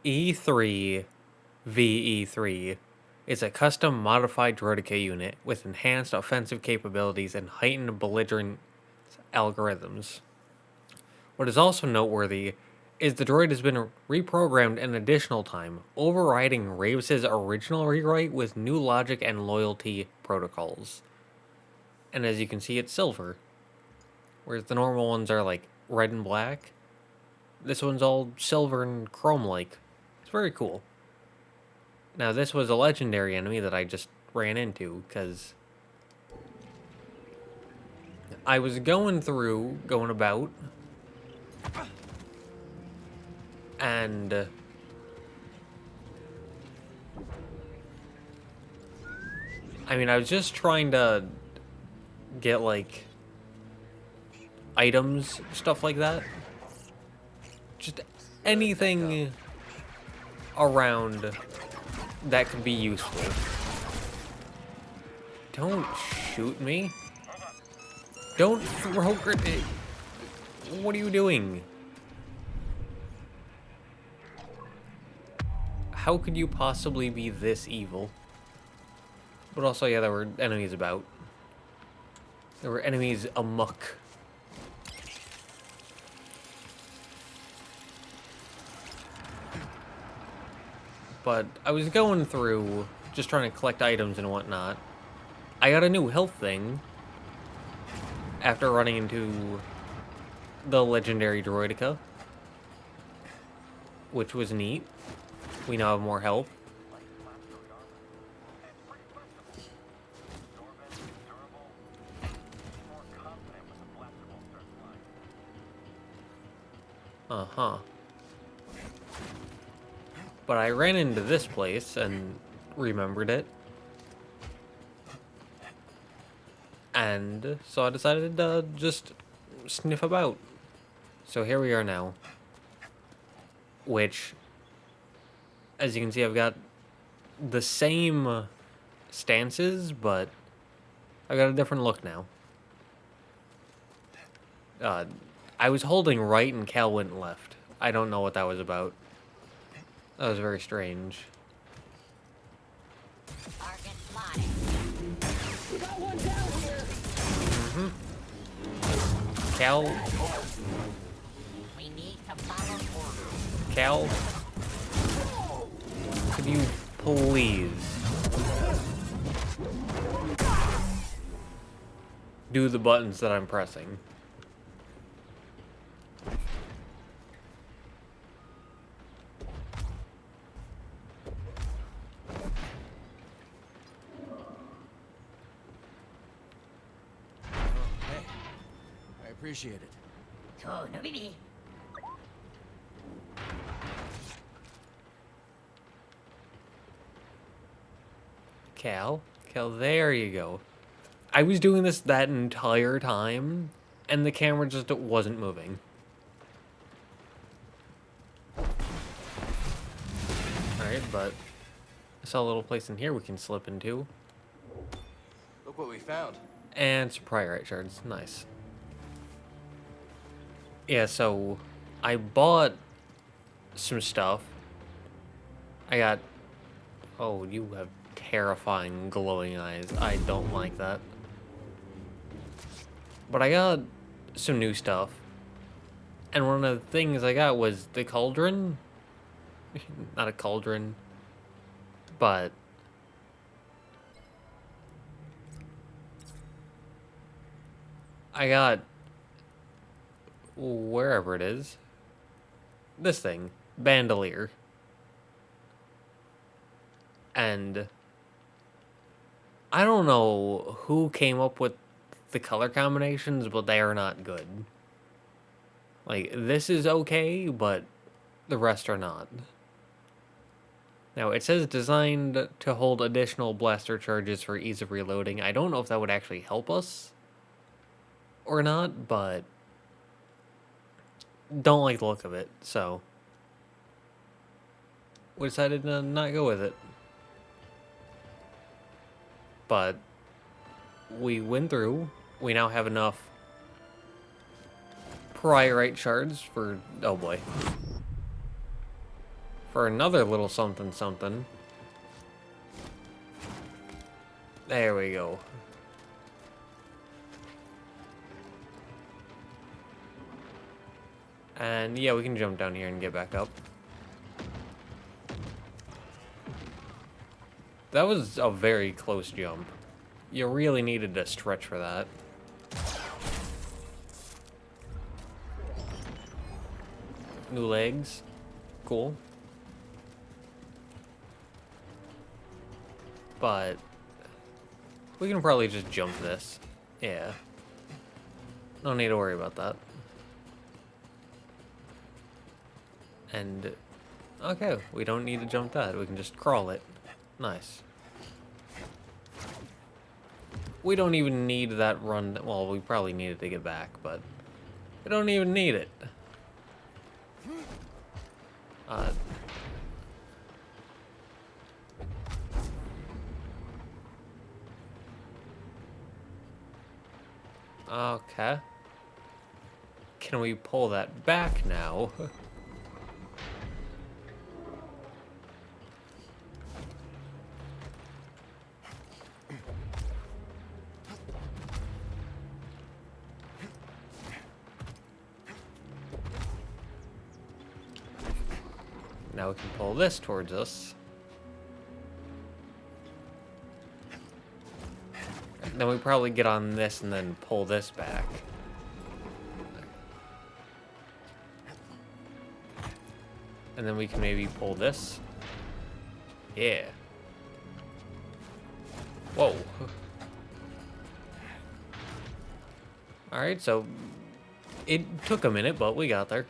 E3 VE3 is a custom modified droideka unit with enhanced offensive capabilities and heightened belligerent algorithms. What is also noteworthy is the droid has been reprogrammed an additional time, overriding Raves' original rewrite with new logic and loyalty protocols. And as you can see, it's silver, whereas the normal ones are like red and black. This one's all silver and chrome-like. It's very cool. Now, this was a legendary enemy that I just ran into, because I was going about, and I was just trying to get, like, items, stuff like that. Just anything around that could be useful. Don't shoot me. Don't throw grenade. What are you doing? How could you possibly be this evil? But also, yeah, there were enemies about. There were enemies amok. But I was going through, just trying to collect items and whatnot. I got a new health thing after running into the legendary droideka, which was neat. We now have more health. Uh-huh. But I ran into this place and remembered it. And so I decided to just sniff about. So here we are now. Which, as you can see, I've got the same stances, but I've got a different look now. I was holding right and Cal went left. I don't know what that was about. That was very strange. Cal? Cal? Could you please do the buttons that I'm pressing? Appreciate it. Cal, there you go. I was doing this that entire time, and the camera just wasn't moving. Alright, but I saw a little place in here we can slip into. Look what we found. And some priorite shards. Nice. Yeah, so I bought some stuff. I got... Oh, you have terrifying glowing eyes. I don't like that. But I got some new stuff. And one of the things I got was the cauldron. Not a cauldron, but... I got... wherever it is. This thing. Bandolier. And I don't know who came up with the color combinations, but they are not good. Like, this is okay, but the rest are not. Now, it says designed to hold additional blaster charges for ease of reloading. I don't know if that would actually help us or not, but don't like the look of it, so we decided to not go with it. But we went through. We now have enough priorite shards for, oh boy, for another little something something. There we go. And yeah, we can jump down here and get back up. That was a very close jump. You really needed to stretch for that. New legs. Cool. But we can probably just jump this. Yeah. No need to worry about that. And okay, we don't need to jump that. We can just crawl it. Nice. We don't even need that run. Well, we probably need it to get back, but we don't even need it. Okay. Can we pull that back now? Now we can pull this towards us. Then we probably get on this and then pull this back. And then we can maybe pull this. Yeah. Whoa. Alright, so it took a minute, but we got there.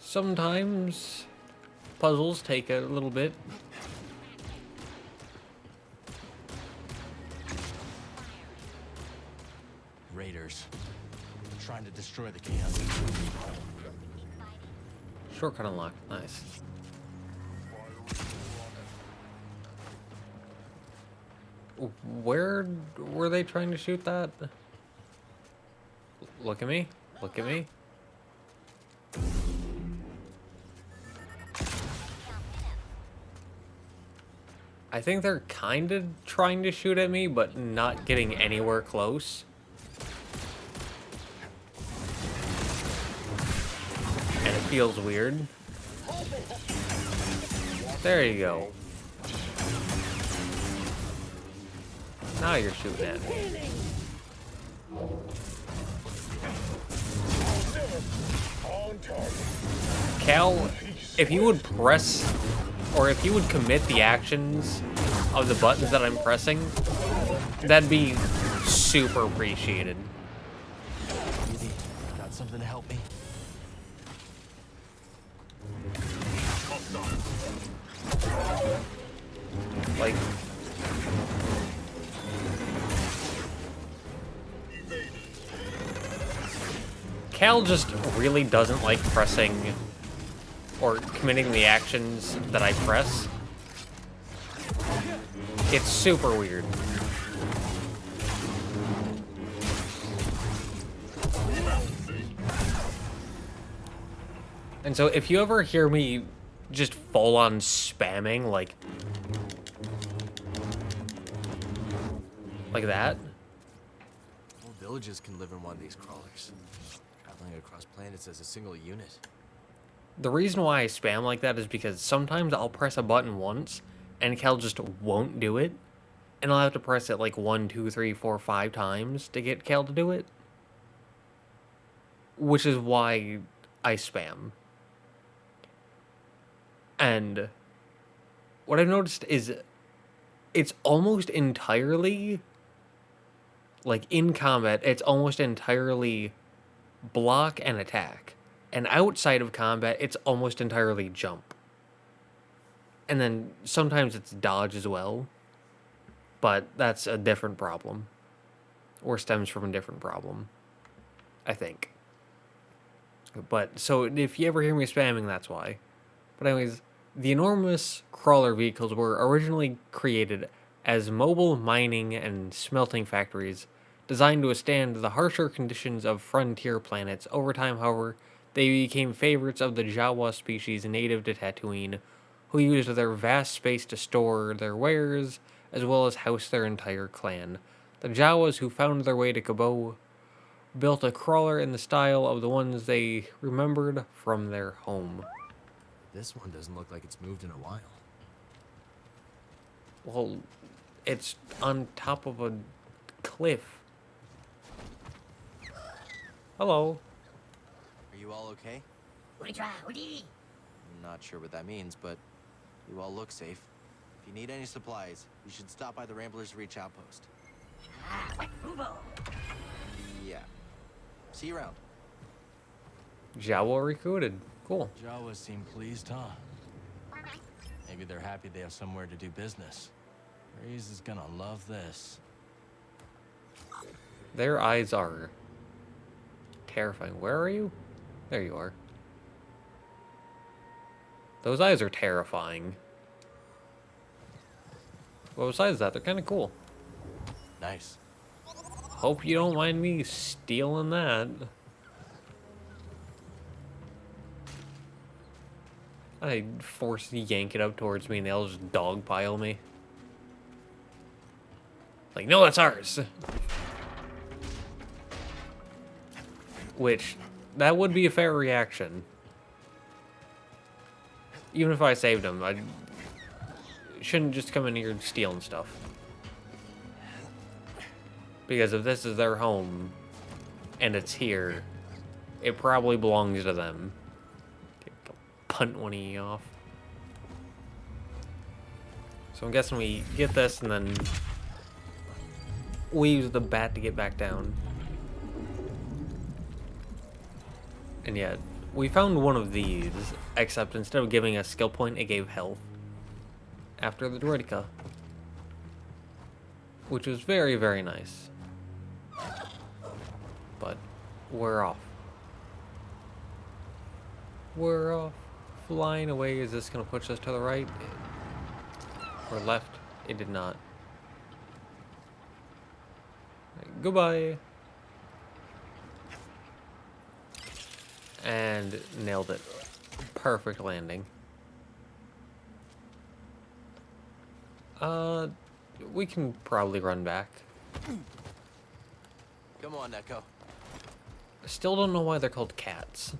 Sometimes puzzles take a little bit. Raiders. Trying to destroy the camp. Shortcut unlocked. Nice. Where were they trying to shoot that? Look at me. Look at me. I think they're kind of trying to shoot at me, but not getting anywhere close. And it feels weird. There you go. Now you're shooting at me. Cal, if you would press, or if you would commit the actions of the buttons that I'm pressing, that'd be super appreciated. Got something to help me? Like, Cal just really doesn't like pressing or committing the actions that I press. It's super weird. And so if you ever hear me just full on spamming like that, Whole villages can live in one of these crawlers. Traveling across planets as a single unit. the reason why I spam like that is because sometimes I'll press a button once and Cal just won't do it. And I'll have to press it like 1, 2, 3, 4, 5 times to get Cal to do it. Which is why I spam. And what I've noticed is it's almost entirely, like in combat, it's almost entirely block and attack. And outside of combat, it's almost entirely jump. And then sometimes it's dodge as well. But that's a different problem. Or stems from a different problem. I think. But, so if you ever hear me spamming, that's why. But anyways, the enormous crawler vehicles were originally created as mobile mining and smelting factories designed to withstand the harsher conditions of frontier planets. Over time, however, They became favorites of the Jawa species native to Tatooine, who used their vast space to store their wares, as well as house their entire clan. The Jawas who found their way to Koboh built a crawler in the style of the ones they remembered from their home. This one doesn't look like it's moved in a while. Well, it's on top of a cliff. Hello. Are you all okay? I'm not sure what that means, but you all look safe. If you need any supplies, you should stop by the Ramblers Reach outpost. Yeah. See you around. Jawa recruited. Cool. Jawas seem pleased, huh? Maybe they're happy they have somewhere to do business. Reese is gonna love this. Their eyes are terrifying. Where are you? There you are. Those eyes are terrifying. Well, besides that, they're kind of cool. Nice. Hope you don't mind me stealing that. I force yank it up towards me and they'll just dogpile me. Like, no, that's ours. Which, that would be a fair reaction. Even if I saved them, I shouldn't just come in here stealing stuff. Because if this is their home, and it's here, it probably belongs to them. Punt one of you off. So I'm guessing we get this and then we use the bat to get back down. And yet, we found one of these, except instead of giving us skill point, it gave health. After the Droideka. Which was very, very nice. But, we're off. We're off. Flying away. Is this going to push us to the right? Or left? It did not. Goodbye. And nailed it. Perfect landing. We can probably run back. Come on, Neko. Still don't know why they're called cats.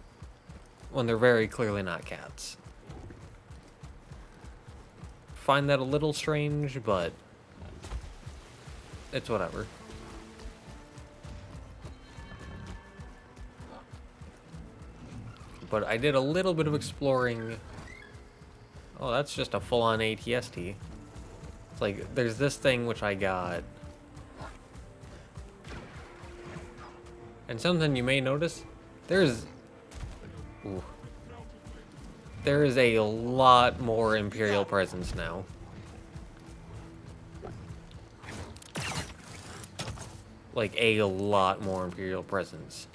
When they're very clearly not cats. Find that a little strange, but it's whatever. But I did a little bit of exploring. Oh, that's just a full-on ATST. It's like, there's this thing which I got. And something you may notice, there's... Ooh. There is a lot more Imperial presence now. Like, a lot more Imperial presence.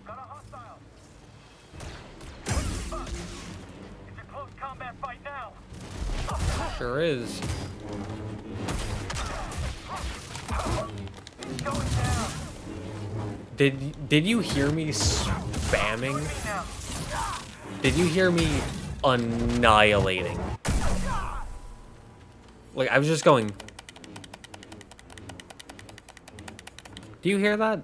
Got a hostile. It's a close combat fight now. Sure is. Going down. Did you hear me spamming? Now. Did you hear me annihilating? Like, I was just going... Do you hear that?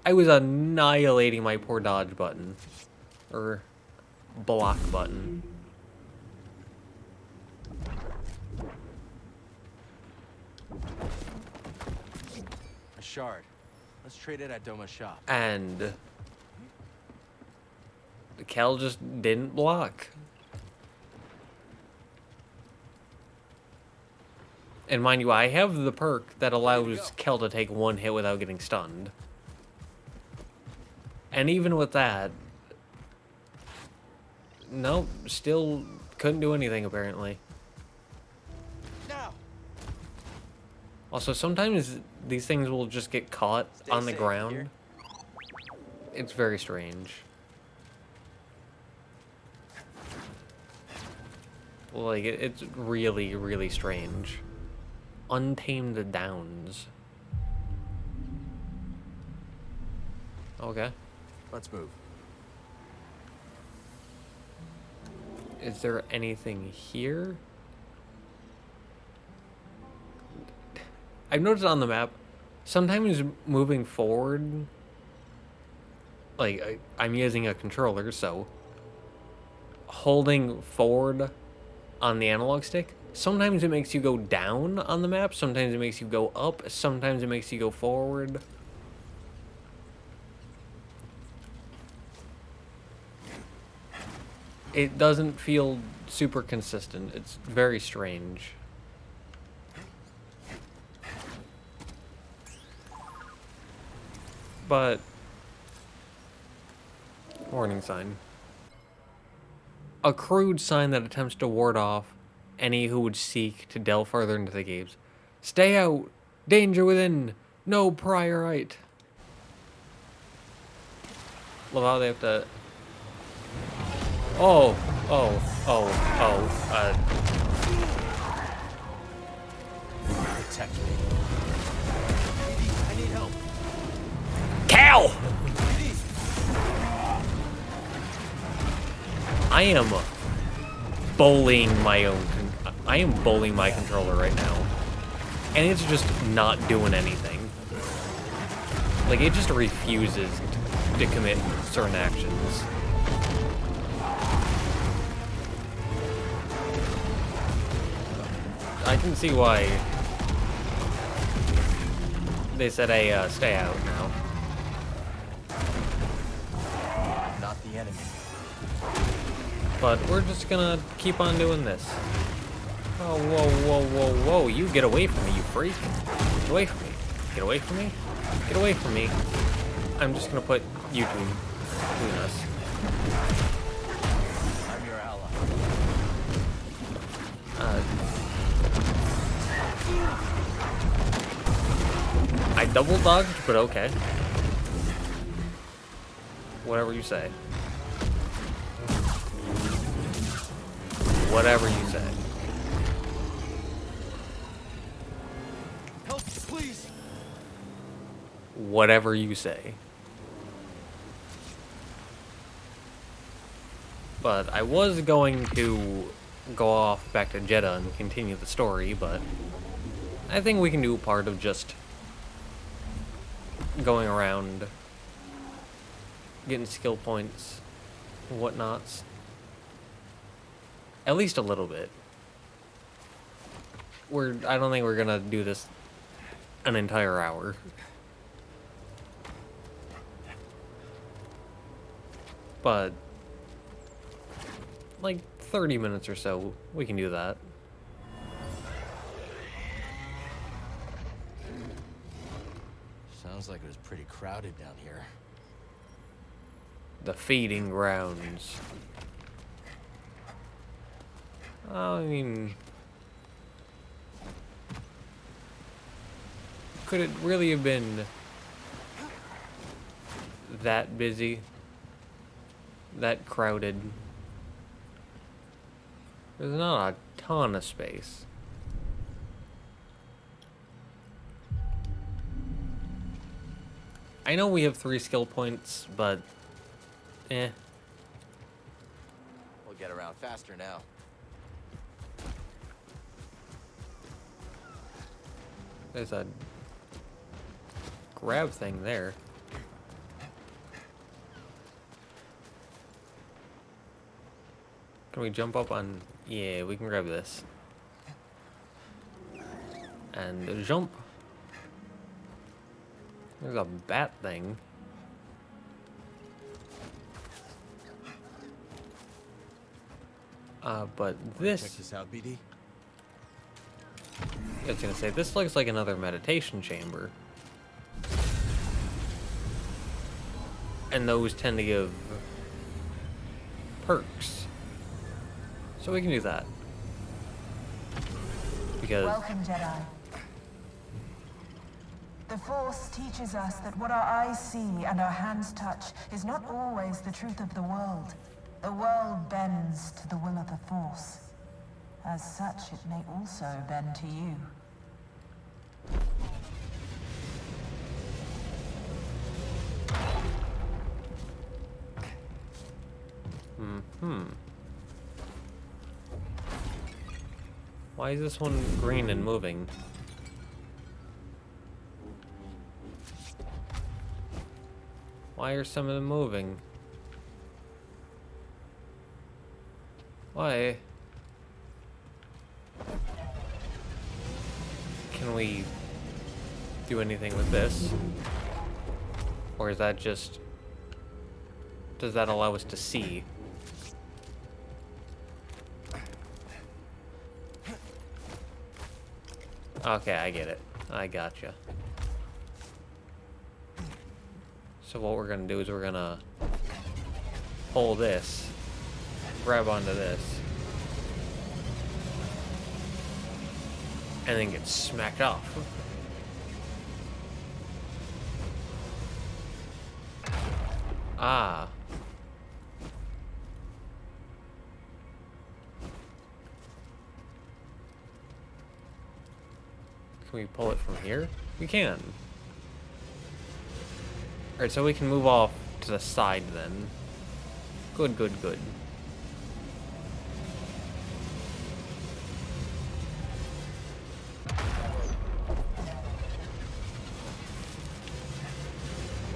I was annihilating my poor dodge button. Or block button. A shard. Let's trade it at Doma's shop. And... Kel just didn't block. And mind you, I have the perk that allows Kel to take one hit without getting stunned. And even with that... Nope, still couldn't do anything apparently. Now. Also, sometimes these things will just get caught on the safe ground. here. It's very strange. Like, it's really, really strange. Untamed Downs. Okay. Let's move. Is there anything here? I've noticed on the map, sometimes moving forward, like, I'm using a controller, so holding forward on the analog stick, sometimes it makes you go down on the map, sometimes it makes you go up, sometimes it makes you go forward. It doesn't feel super consistent. It's very strange. But warning sign. A crude sign that attempts to ward off any who would seek to delve further into the caves. Stay out! Danger within! No prior right! Love how they have to... Protect me. I need help. Cal! I am bullying my own... I am bullying my controller right now. And it's just not doing anything. Like, it just refuses to commit certain actions. I can see why they said a stay out now. Not the enemy. But we're just gonna keep on doing this. Oh, whoa, whoa, whoa, whoa. You get away from me, you freak. Get away from me. Get away from me. Get away from me. I'm just gonna put you two between us. I'm your ally. I double dodged, but okay. Whatever you say. Whatever you say. Help, please. Whatever you say. But I was going to go off back to Jeddah and continue the story, but I think we can do part of just going around, getting skill points, and whatnots. At least a little bit. I don't think we're gonna do this an entire hour. But like 30 minutes or so, we can do that. Sounds like it was pretty crowded down here. The feeding grounds. I mean, could it really have been that busy? That crowded? There's not a ton of space. I know we have 3 skill points, but eh. We'll get around faster now. There's a grab thing there. Can we jump up on... Yeah, we can grab this. And jump. There's a bat thing. But this... Check this out, BD. I was gonna say, this looks like another meditation chamber. And those tend to give perks. So we can do that. Because... Welcome, Jedi. The Force teaches us that what our eyes see and our hands touch is not always the truth of the world. The world bends to the will of the Force. As such, it may also bend to you. Why is this one green and moving? Why are some of them moving? Why? Can we do anything with this? Or is that just... Does that allow us to see? Okay, I get it. I gotcha. So what we're gonna do is we're gonna pull this, grab onto this, and then get smacked off. Ah. Can we pull it from here? We can. Alright, so we can move off to the side then. Good, good, good.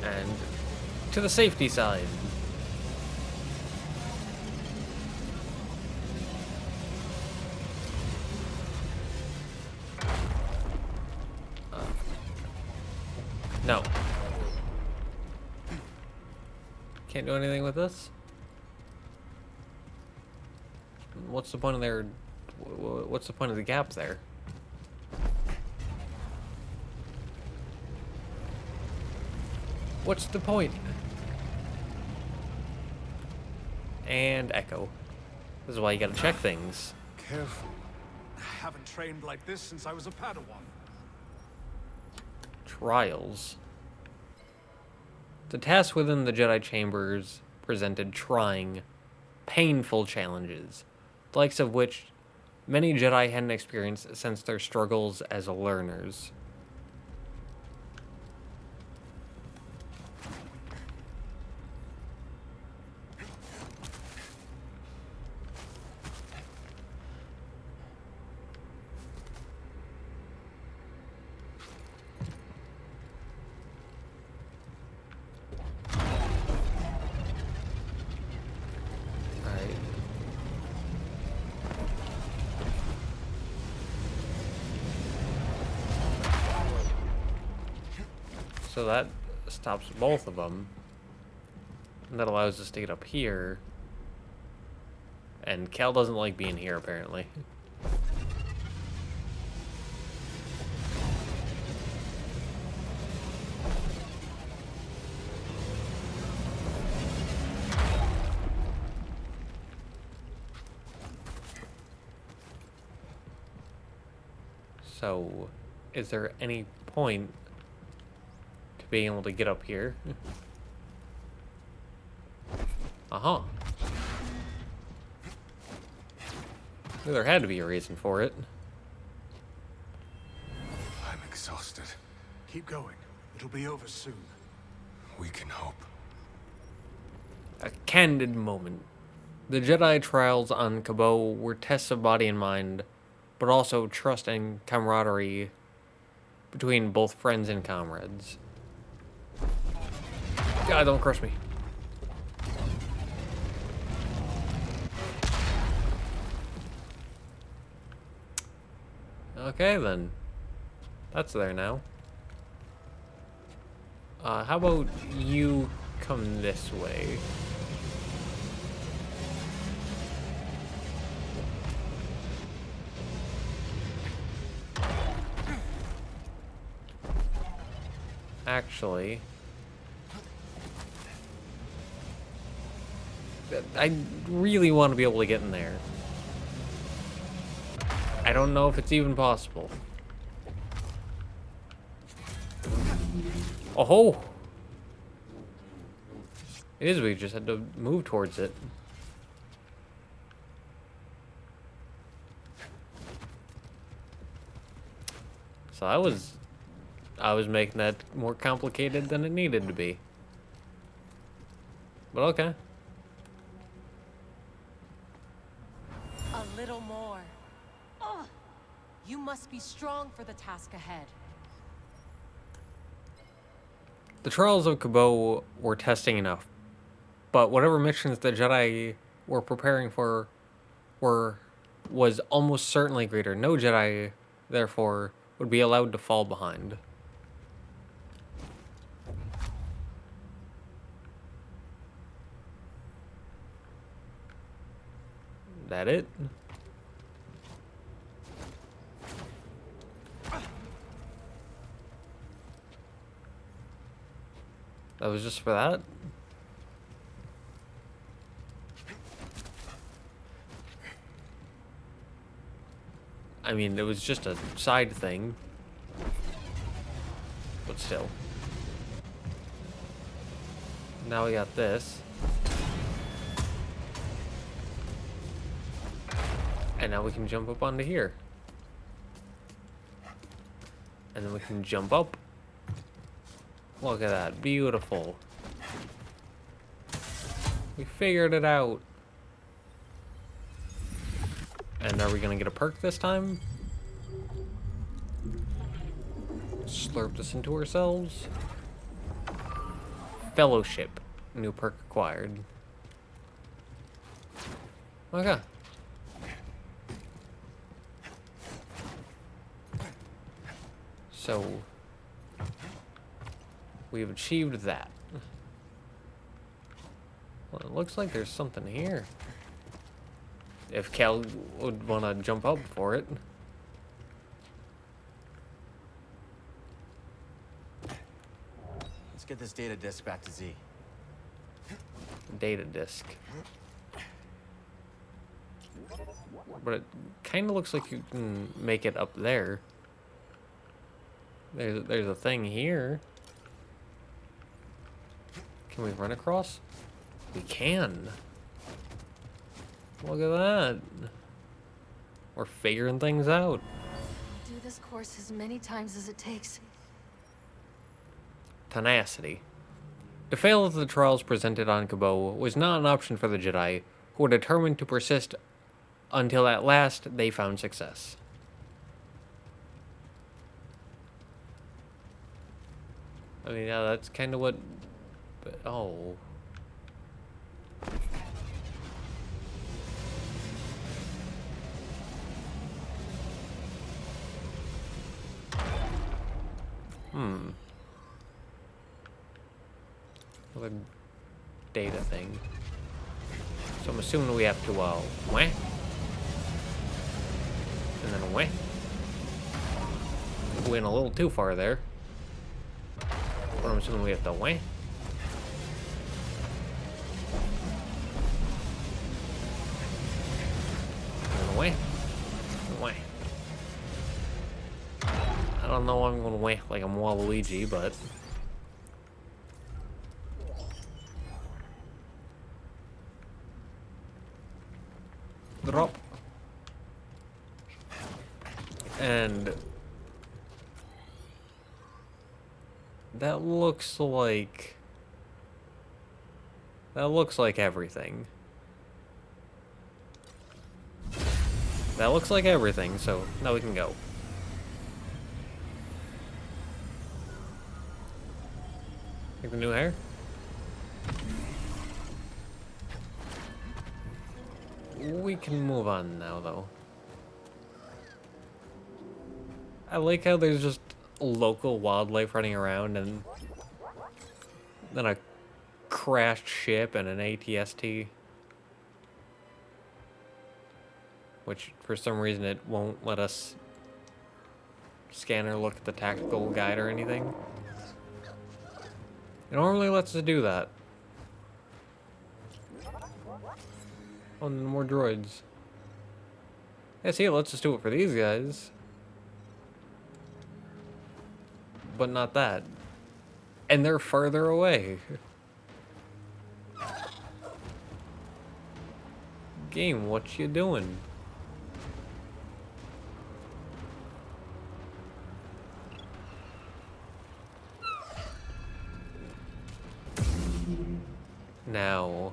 And to the safety side. No. Can't do anything with this? What's the point of their... What's the point of the gap there? What's the point? And echo. This is why you gotta check things. Careful. I haven't trained like this since I was a Padawan. Trials. The tasks within the Jedi chambers presented trying, painful challenges, the likes of which many Jedi hadn't experienced since their struggles as learners. So that stops both of them. And that allows us to get up here. And Cal doesn't like being here, apparently. So, is there any point being able to get up here? Uh-huh. Well, there had to be a reason for it. I'm exhausted. Keep going. It'll be over soon. We can hope. A candid moment. The Jedi trials on Koboh were tests of body and mind, but also trust and camaraderie between both friends and comrades. God, don't crush me. Okay, then. That's there now. How about you come this way? Actually... I really want to be able to get in there. I don't know if it's even possible. Oh! It is, we just had to move towards it. So I was making that more complicated than it needed to be. But okay. little more. Ugh. You must be strong for the task ahead. The trials of Koboh were testing enough, but whatever missions the Jedi were preparing for was almost certainly greater. No Jedi, therefore, would be allowed to fall behind. That it? That was just for that? I mean, it was just a side thing. But still. Now we got this. And now we can jump up onto here. And then we can jump up. Look at that. Beautiful. We figured it out. And are we gonna get a perk this time? Slurp this into ourselves. Fellowship. New perk acquired. Okay. So we've achieved that. Well, it looks like there's something here. If Cal would want to jump up for it. Let's get this data disk back to Z. Data disk. But it kind of looks like you can make it up there. There's a thing here. Can we run across? We can. Look at that. We're figuring things out. Do this course as many times as it takes. Tenacity. To fail at the trials presented on Koboh was not an option for the Jedi, who were determined to persist until at last they found success. I mean, yeah, that's kind of what... But, oh... Another data thing. So I'm assuming we have to, wah. And then wah. Went a little too far there. But I'm assuming we have to wah. And then wah. Wah. I don't know why I'm gonna wah like I'm Waluigi, but... Drop. And that looks like everything. That looks like everything, so now we can go. Like the new hair? We can move on now, though. I like how there's just local wildlife running around and then a crashed ship and an ATST. Which, for some reason, it won't let us scan or look at the tactical guide or anything. It normally lets us do that. Oh, and more droids. Yeah, see, it lets us do it for these guys. But not that. And they're farther away. Game, what you doing? Now...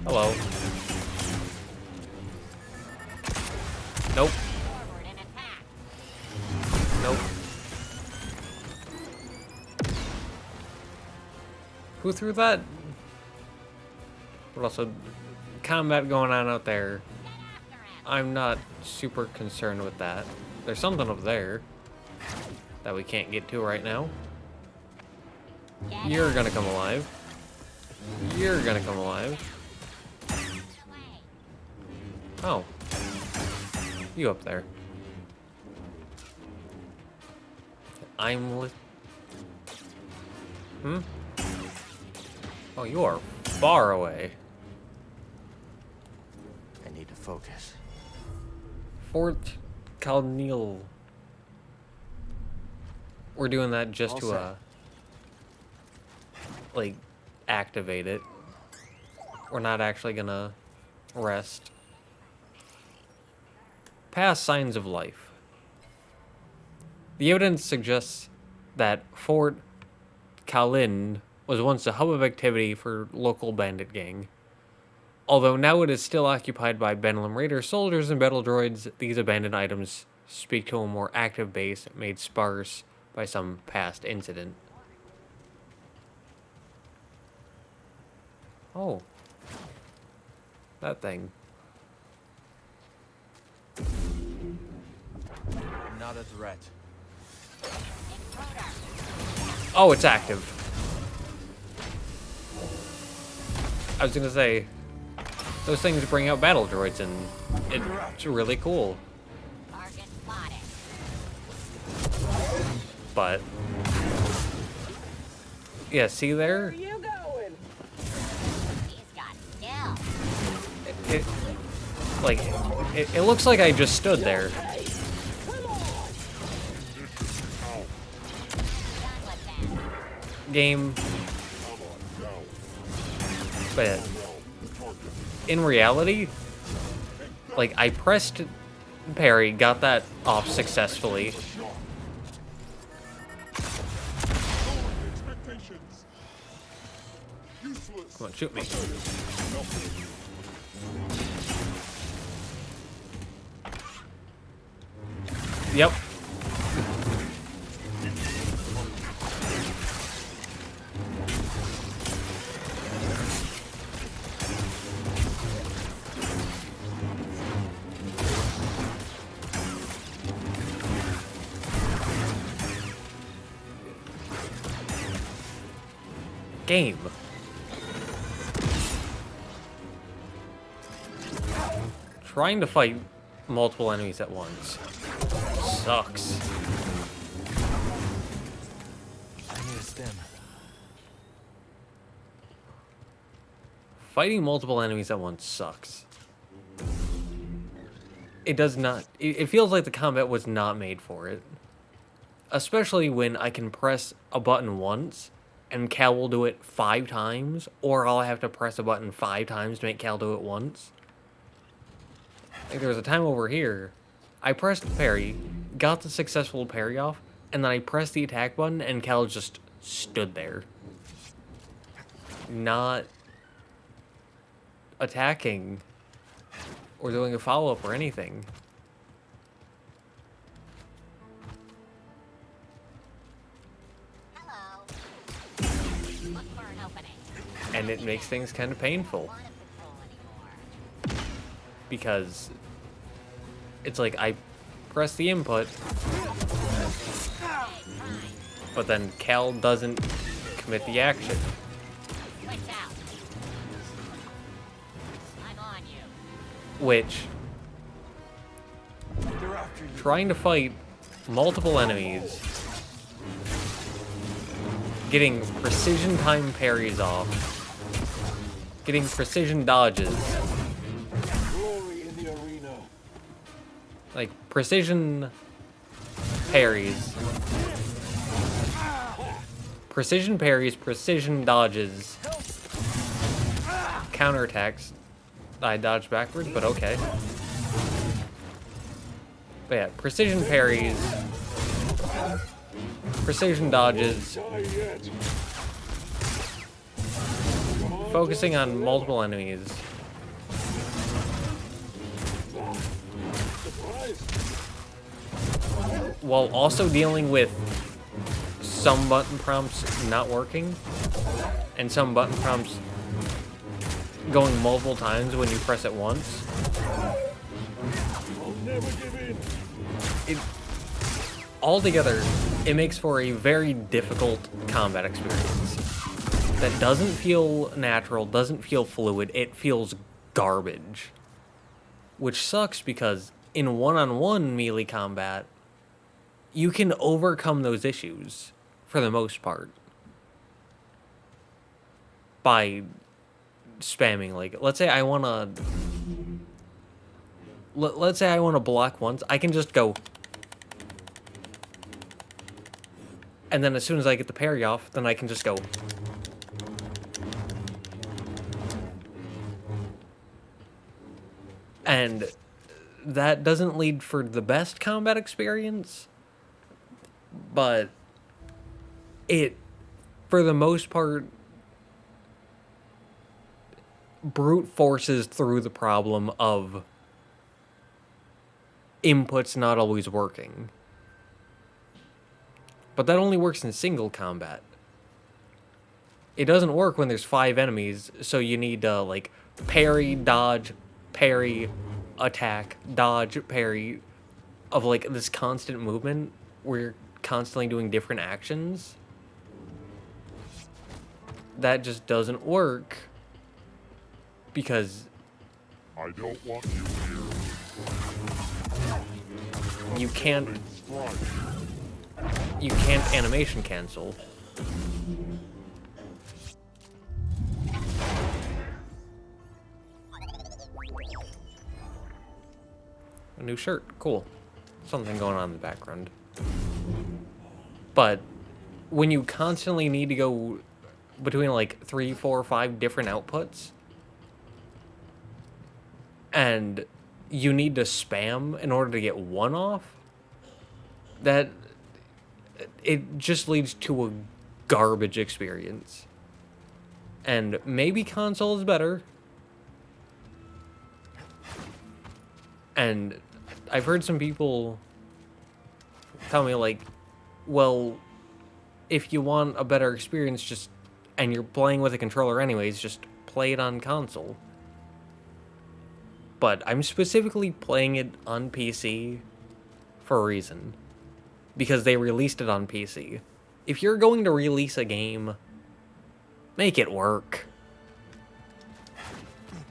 Hello. Nope. Nope. Who threw that? But also, combat going on out there. I'm not super concerned with that. There's something up there that we can't get to right now. You're gonna come alive. You're gonna come alive. Oh. You up there. I'm Oh, you are far away. I need to focus. Fort Calneal. We're doing that just All to, set. like, activate it. We're not actually gonna rest. Past signs of life. The evidence suggests that Fort Kalin was once a hub of activity for local bandit gang. Although now it is still occupied by Benelum Raider soldiers and battle droids, these abandoned items speak to a more active base made sparse by some past incident. Oh. That thing. Not a threat. Oh, it's active. I was gonna say, those things bring out battle droids, and it's really cool. Target spotted. But yeah, see there? He's got skill. It looks like I just stood there. Done with that. Game. But in reality, like, I pressed parry, got that off successfully. Come on, shoot me. Yep. Game. Trying to fight multiple enemies at once sucks. I need a stim. Fighting multiple enemies at once sucks. It does not. It feels like the combat was not made for it. Especially when I can press a button once and Cal will do it 5 times, or I'll have to press a button 5 times to make Cal do it once. Like, there was a time over here, I pressed parry, got the successful parry off, and then I pressed the attack button and Cal just stood there. Not attacking or doing a follow-up or anything. Hello. Look for an opening. And it makes things kind of painful. Want to patrol anymore. Because it's like I press the input, but then Cal doesn't commit the action. Switch out. I'm on you. Which, trying to fight multiple enemies, getting precision time parries off, getting precision dodges, like precision parries, precision dodges, counterattacks. I dodged backwards, but okay. But yeah, precision parries, precision dodges, focusing on multiple enemies, while also dealing with some button prompts not working, and some button prompts going multiple times when you press it once. Altogether, it makes for a very difficult combat experience that doesn't feel natural, doesn't feel fluid, it feels garbage. Which sucks because in one-on-one melee combat, you can overcome those issues for the most part by spamming. Like, let's say I want to block once, I can just go, and then as soon as I get the parry off, then I can just go. And that doesn't lead for the best combat experience, but it, for the most part, brute forces through the problem of inputs not always working. But that only works in single combat. It doesn't work when there's 5 enemies, so you need to, like, parry, dodge, parry, attack, dodge, parry, of, like, this constant movement where you're constantly doing different actions. That just doesn't work because I don't want you here. you can't animation cancel. A new shirt, cool. Something going on in the background. But when you constantly need to go between like 3, 4, 5 different outputs, and you need to spam in order to get one off, that it just leads to a garbage experience. And maybe console is better. And I've heard some people tell me, like, well, if you want a better experience, just, and you're playing with a controller anyways, just play it on console. But I'm specifically playing it on PC for a reason. Because they released it on PC. If you're going to release a game, make it work.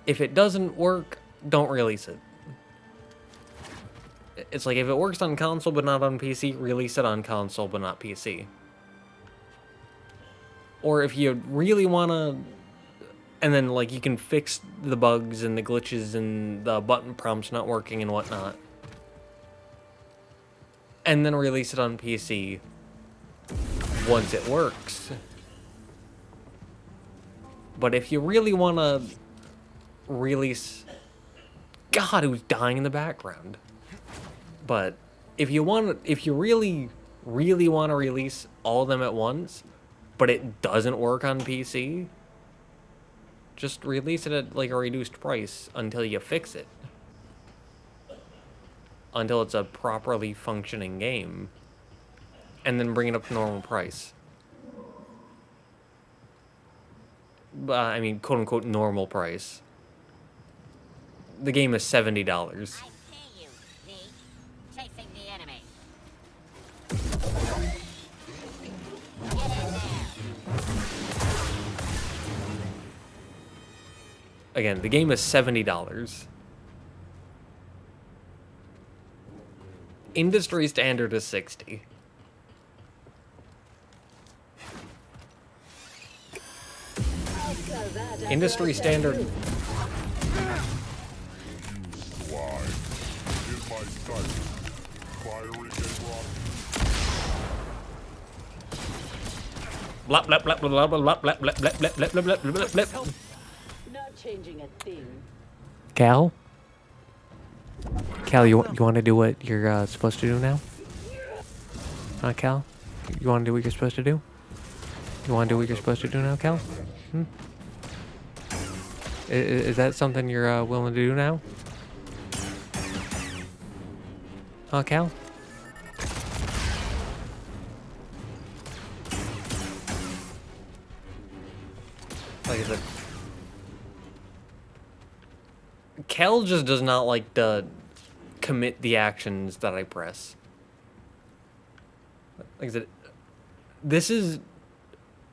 If it doesn't work, don't release it. It's like, if it works on console but not on PC, release it on console but not PC. Or if you really want to, and then, like, you can fix the bugs and the glitches and the button prompts not working and whatnot, and then release it on PC once it works. But if you really want to release... God, who's dying in the background? But if you really, really want to release all of them at once, but it doesn't work on PC, just release it at, like, a reduced price until you fix it. Until it's a properly functioning game. And then bring it up to normal price. I mean, quote-unquote normal price. The game is $70. I see you, V. Chasing the enemy. Get in there. Again, the game is $70. Industry standard is $60. Industry standard. Use slide. In my sight. Firing and rocket. Blah blah blah blah blah blah blah blah blah blah blah blah blah blah blah. Not changing a thing. Cal? Cal, you want to do what you're supposed to do now? Huh, Cal? You want to do what you're supposed to do? You want to do what you're supposed to do now, Cal? Is that something you're willing to do now? Huh, Cal? Like I said, Cal just does not like to commit the actions that I press. Like I said, this is,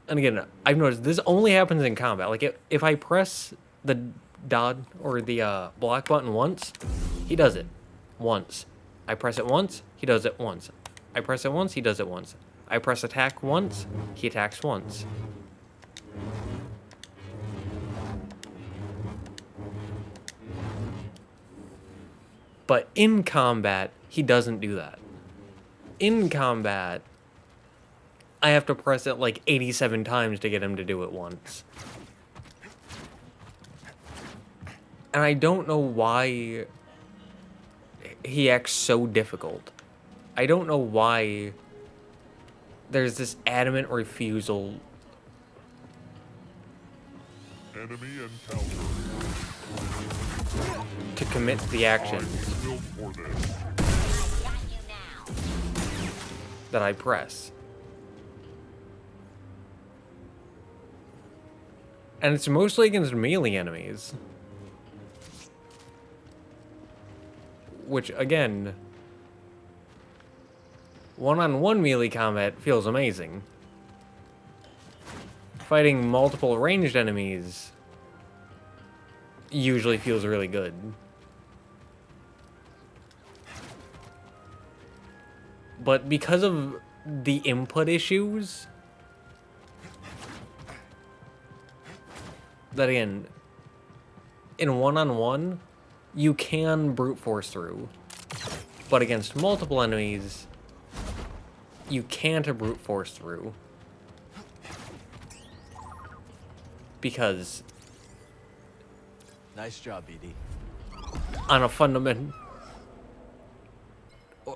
and again, I've noticed this only happens in combat. Like if I press the dodge or the block button once, he does it once. I press it once, he does it once. I press it once, he does it once. I press attack once, he attacks once. But in combat, he doesn't do that. In combat, I have to press it like 87 times to get him to do it once. And I don't know why he acts so difficult. I don't know why there's this adamant refusal. Enemy encounter. To commit the action Built for this. that I press. And it's mostly against melee enemies. Which, again, one-on-one melee combat feels amazing. Fighting multiple ranged enemies usually feels really good. But because of the input issues, that again, in one-on-one, you can brute force through. But against multiple enemies, you can't brute force through. Because Nice job, BD. on a fundamental,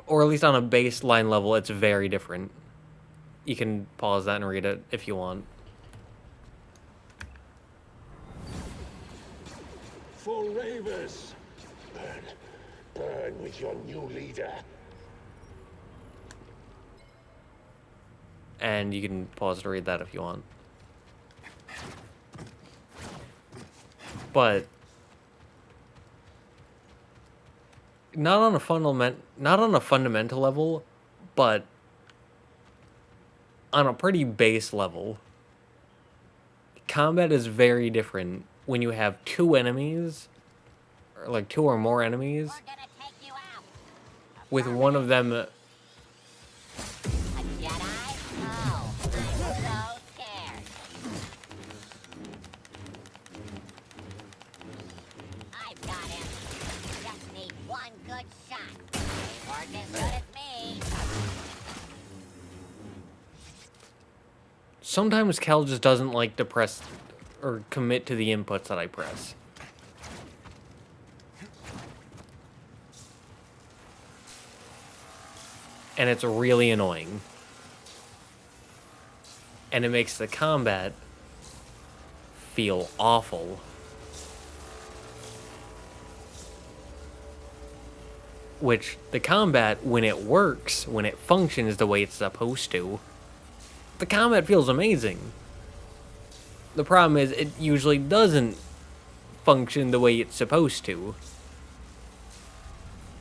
or at least on a baseline level, it's very different. You can pause that and read it if you want. For Ravis! Burn. Burn with your new leader. And you can pause to read that if you want. But not on a fundamental level, but on a pretty base level. Combat is very different when you have two enemies, or like two or more enemies, with one of them A Jedi? Oh, I'm so scared. I've got him. Just need one good shot. They work as good as me. sometimes Cal just doesn't like to press or commit to the inputs that I press. And it's really annoying. And it makes the combat feel awful. Which, the combat, when it works, when it functions the way it's supposed to, the combat feels amazing. The problem is, it usually doesn't function the way it's supposed to.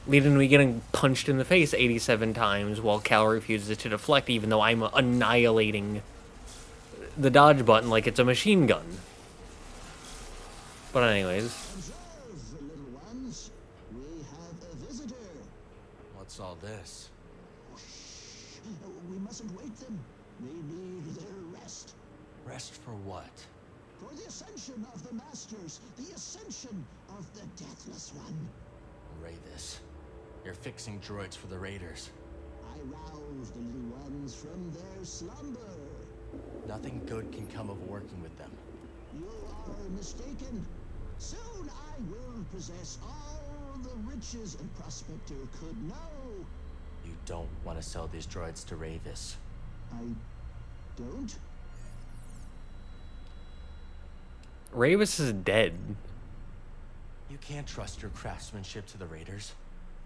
Leading to me getting punched in the face 87 times while Cal refuses to deflect, even though I'm annihilating the dodge button like it's a machine gun. But anyways. Observe, little ones. We have a visitor. What's all this? Shh. We mustn't wake them. They need their rest. Rest for what? For the ascension of the Masters. The ascension of the Deathless One. Ravis. You're fixing droids for the Raiders. I roused the little ones from their slumber. Nothing good can come of working with them. You are mistaken. Soon I will possess all the riches a prospector could know. You don't want to sell these droids to Ravis. I don't? Ravis is dead. You can't trust your craftsmanship to the raiders.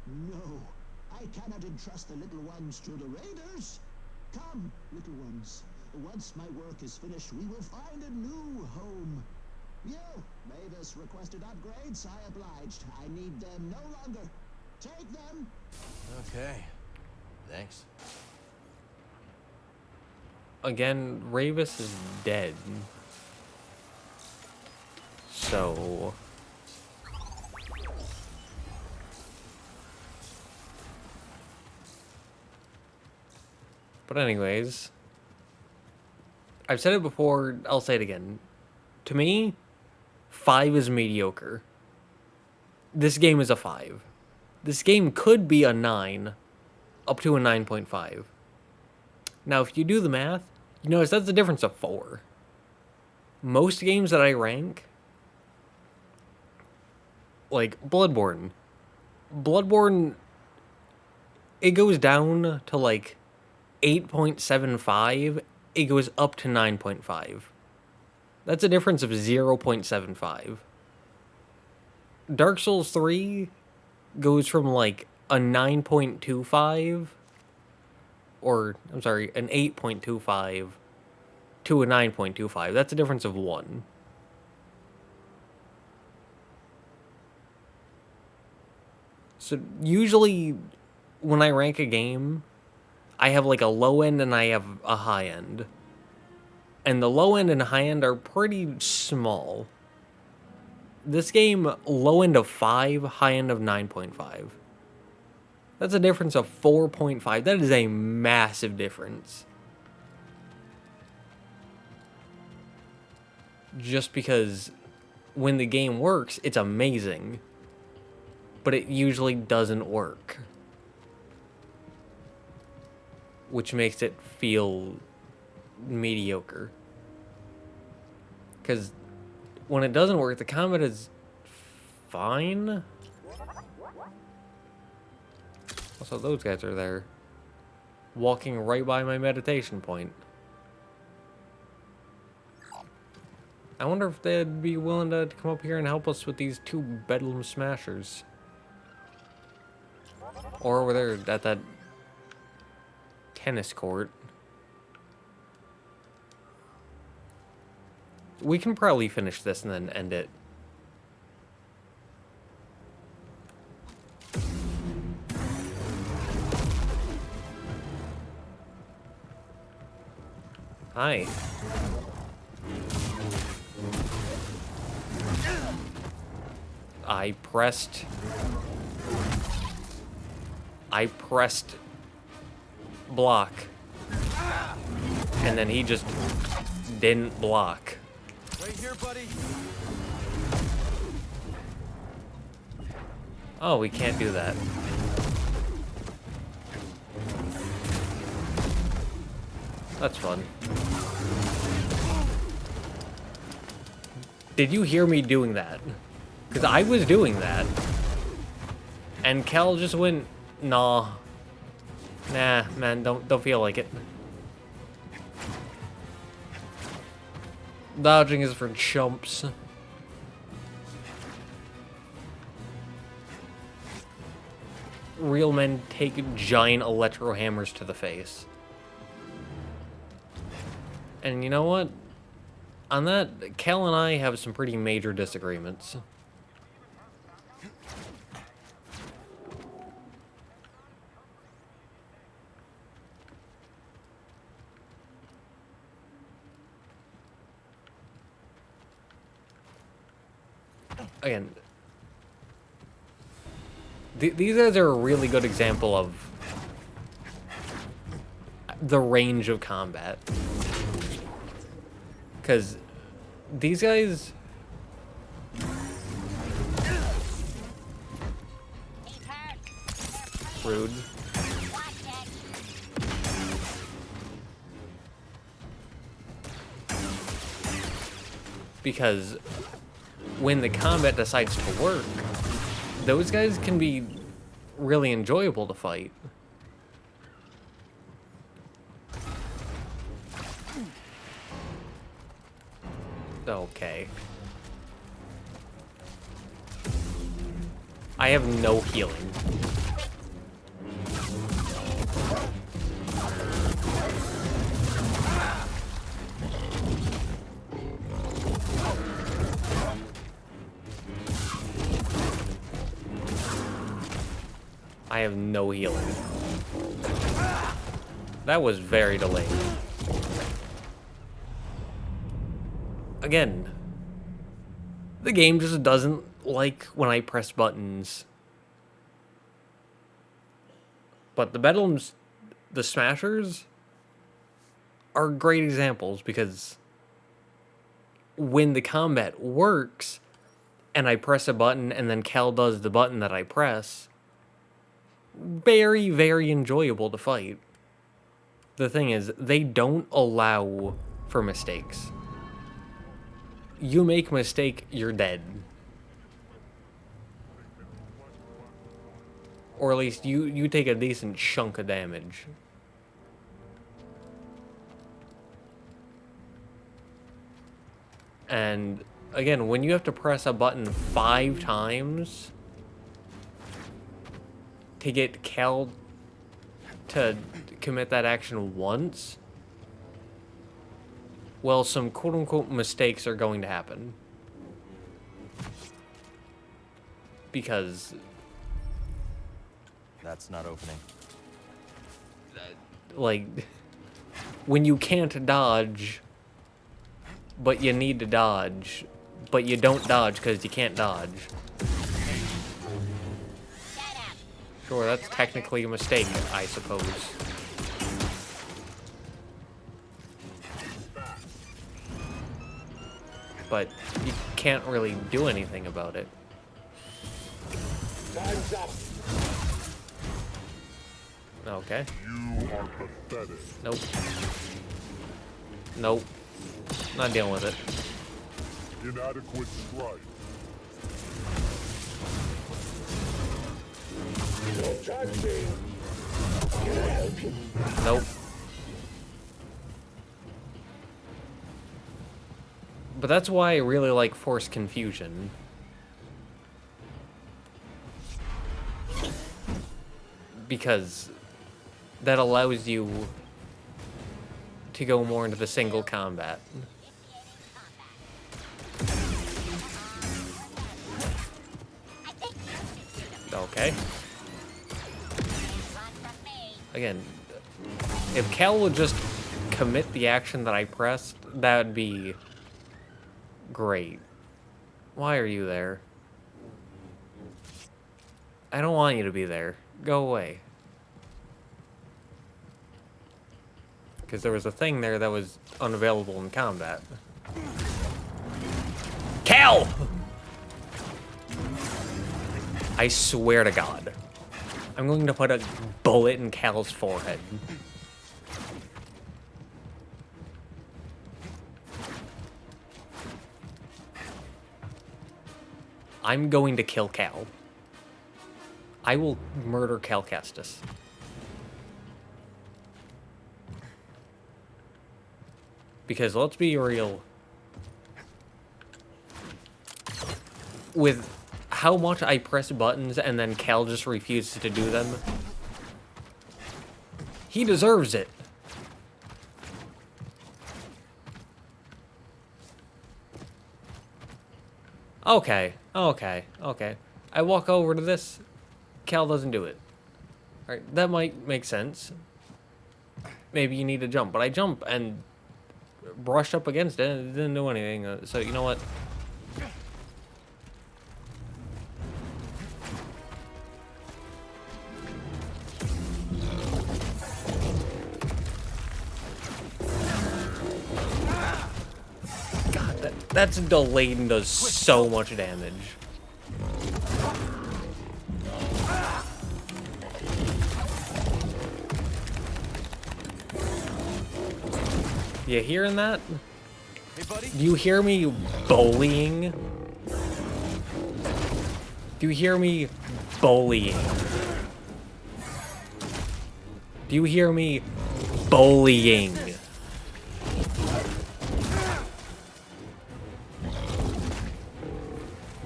No, I cannot entrust the little ones to the raiders. Come, little ones. Once my work is finished, we will find a new home. You, Mavis requested upgrades. I obliged. I need them no longer. Take them. Okay. Thanks. Again, Ravis is dead. So... But anyways, I've said it before, I'll say it again. To me, 5 is mediocre. This game is a 5. This game could be a 9, up to a 9.5. Now, if you do the math, you notice that's a difference of 4. Most games that I rank, like Bloodborne, it goes down to like 8.75, it goes up to 9.5. That's a difference of 0.75. Dark Souls 3 goes from like a 9.25, or, I'm sorry, an 8.25 to a 9.25. That's a difference of 1. So usually when I rank a game, I have like a low end and I have a high end. And the low end and high end are pretty small. This game, low end of 5, high end of 9.5. That's a difference of 4.5. That is a massive difference. Just because when the game works, it's amazing. But it usually doesn't work. Which makes it feel mediocre. Because when it doesn't work, the combat is fine. Also, those guys are there. Walking right by my meditation point. I wonder if they'd be willing to come up here and help us with these 2 Bedlam Smashers. Or over there at that tennis court. We can probably finish this and then end it. Hi. I pressed block. And then he just didn't block. Right here, buddy. Oh, we can't do that. That's fun. Did you hear me doing that? Because I was doing that. And Kel just went, nah. Nah, man, don't feel like it. Dodging is for chumps. Real men take giant electro hammers to the face. And you know what? On that, Cal and I have some pretty major disagreements. Again, these guys are a really good example of the range of combat. Because these guys... Rude. Because when the combat decides to work, those guys can be really enjoyable to fight. Okay. I have no healing. I have no healing. That was very delayed. Again, the game just doesn't like when I press buttons. But the Bedlams, the Smashers, are great examples because when the combat works and I press a button and then Cal does the button that I press, very, very enjoyable to fight. The thing is, they don't allow for mistakes. You make a mistake, you're dead. Or at least you take a decent chunk of damage. And again, when you have to press a button 5 times to get Cal to commit that action once, well, some quote-unquote mistakes are going to happen. Because... That's not opening. like, when you can't dodge, but you need to dodge, but you don't dodge because you can't dodge. Sure, that's technically a mistake, I suppose. But you can't really do anything about it. Time's up. Okay. You are pathetic. Nope. Nope. Not dealing with it. Inadequate strike. Don't touch me. Can I help you? Nope. But that's why I really like Force Confusion. Because that allows you to go more into the single combat. Okay. Again, if Cal would just commit the action that I pressed, that would be great. Why are you there? I don't want you to be there. Go away. Because there was a thing there that was unavailable in combat. Cal! I swear to God. I'm going to put a bullet in Cal's forehead. I'm going to kill Cal. I will murder Cal Kestis. Because let's be real. With how much I press buttons and then Cal just refuses to do them, he deserves it. Okay. I walk over to this. Cal doesn't do it. Alright, that might make sense. Maybe you need to jump, but I jump and brushed up against it and it didn't do anything. So you know what? God, that's delayed and does so much damage. You hearing that? Hey, buddy. Do you hear me bullying? Do you hear me bullying? Do you hear me bullying?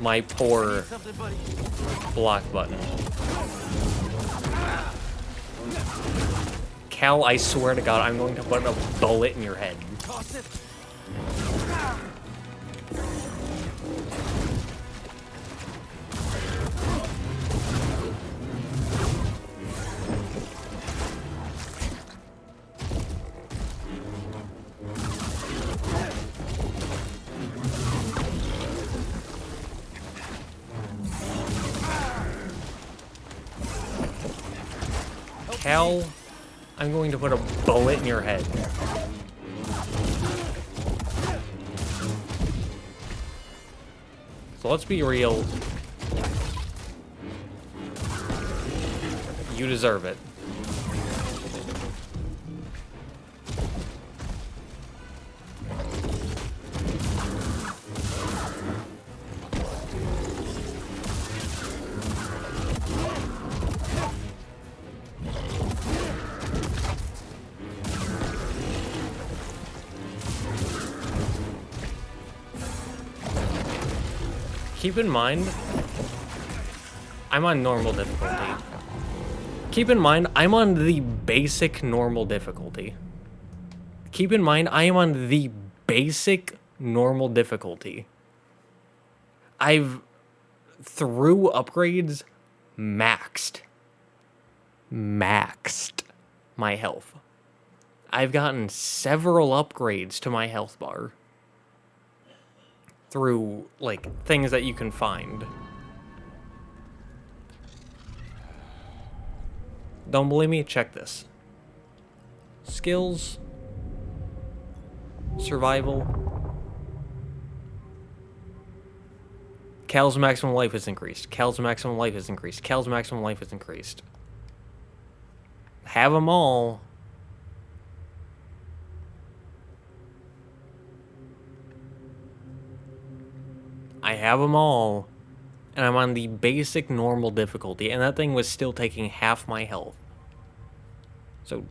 My poor block button. Cal, I swear to God, I'm going to put a bullet in your head. Cal, I'm going to put a bullet in your head. So let's be real. You deserve it. Keep in mind, I'm on normal difficulty. Keep in mind, I'm on the basic normal difficulty. Keep in mind, I am on the basic normal difficulty. I've, through upgrades, maxed my health. I've gotten several upgrades to my health bar. Through, like, things that you can find. Don't believe me? Check this. Skills. Survival. Cal's maximum life is increased. Cal's maximum life is increased. Cal's maximum life is increased. Have them all. I have them all, and I'm on the basic normal difficulty, and that thing was still taking half my health. So,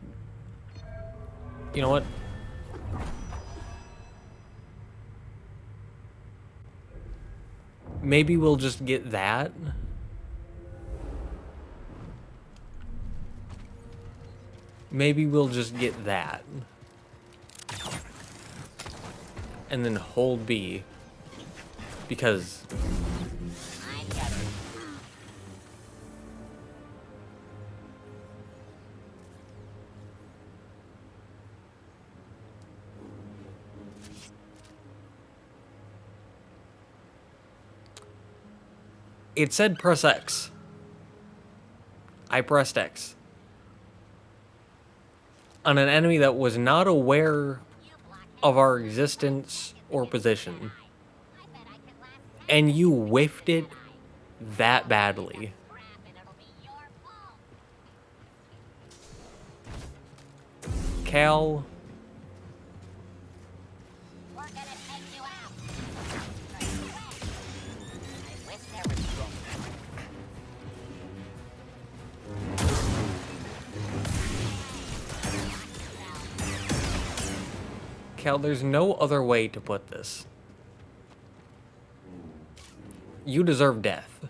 you know what? Maybe we'll just get that. Maybe we'll just get that. And then hold B. Because it said press X. I pressed X. On an enemy that was not aware of our existence or position. And you whiffed it that badly. Cal. We're gonna take you out. I wish there was Cal, there's no other way to put this. You deserve death.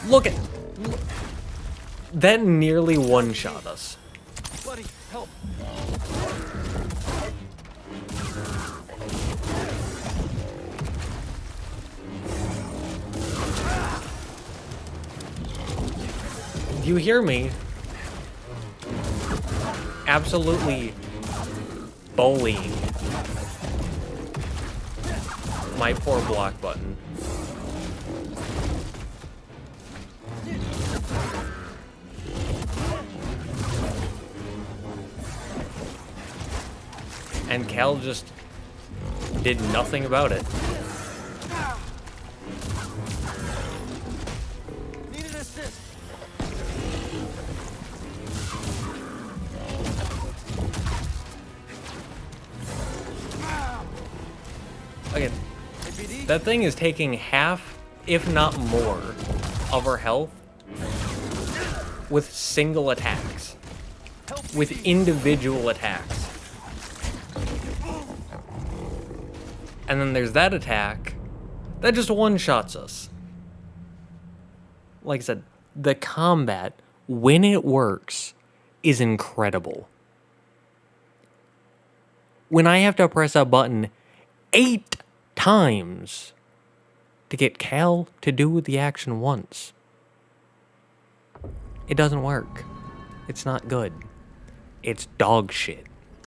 Look at... That nearly one-shot us. Buddy, help! Do you hear me? Absolutely bullying my poor block button. And Cal just did nothing about it. Need an assist! Okay, that thing is taking half, if not more, of our health. with single attacks. With individual attacks. And then there's that attack that just one-shots us. Like I said, the combat, when it works, is incredible. When I have to press a button 8 times to get Cal to do the action once, it doesn't work. It's not good. It's dog shit.